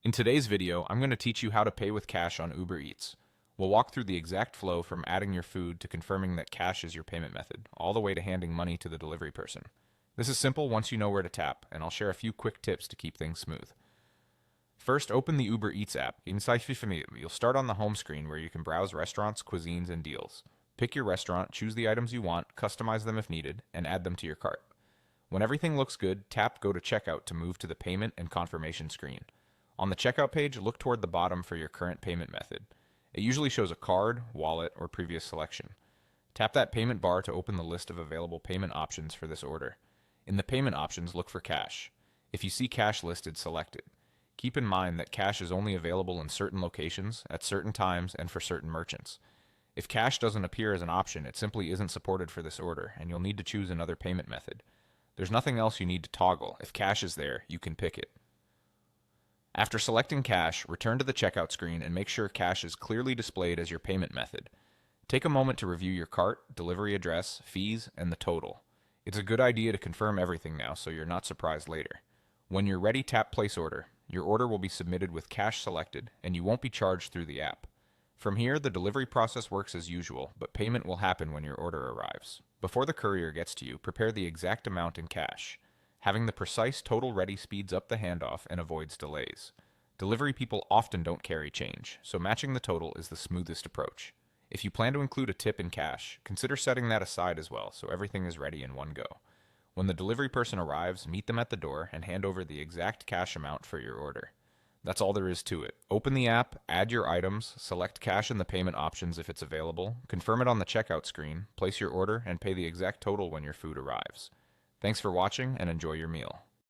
In today's video, I'm going to teach you how to pay with cash on Uber Eats. We'll walk through the exact flow from adding your food to confirming that cash is your payment method, all the way to handing money to the delivery person. This is simple once you know where to tap, and I'll share a few quick tips to keep things smooth. First, open the Uber Eats app. You'll start on the home screen where you can browse restaurants, cuisines, and deals. Pick your restaurant, choose the items you want, customize them if needed, and add them to your cart. When everything looks good, tap Go to Checkout to move to the payment and confirmation screen. On the checkout page, look toward the bottom for your current payment method. It usually shows a card, wallet, or previous selection. Tap that payment bar to open the list of available payment options for this order. In the payment options, look for cash. If you see cash listed, select it. Keep in mind that cash is only available in certain locations, at certain times, and for certain merchants. If cash doesn't appear as an option, it simply isn't supported for this order, and you'll need to choose another payment method. There's nothing else you need to toggle. If cash is there, you can pick it. After selecting cash, return to the checkout screen and make sure cash is clearly displayed as your payment method. Take a moment to review your cart, delivery address, fees, and the total. It's a good idea to confirm everything now so you're not surprised later. When you're ready, tap Place Order. Your order will be submitted with cash selected, and you won't be charged through the app. From here, the delivery process works as usual, but payment will happen when your order arrives. Before the courier gets to you, prepare the exact amount in cash. Having the precise total ready speeds up the handoff and avoids delays. Delivery people often don't carry change, so matching the total is the smoothest approach. If you plan to include a tip in cash, consider setting that aside as well so everything is ready in one go. When the delivery person arrives, meet them at the door and hand over the exact cash amount for your order. That's all there is to it. Open the app, add your items, select cash in the payment options if it's available, confirm it on the checkout screen, place your order, and pay the exact total when your food arrives. Thanks for watching and enjoy your meal.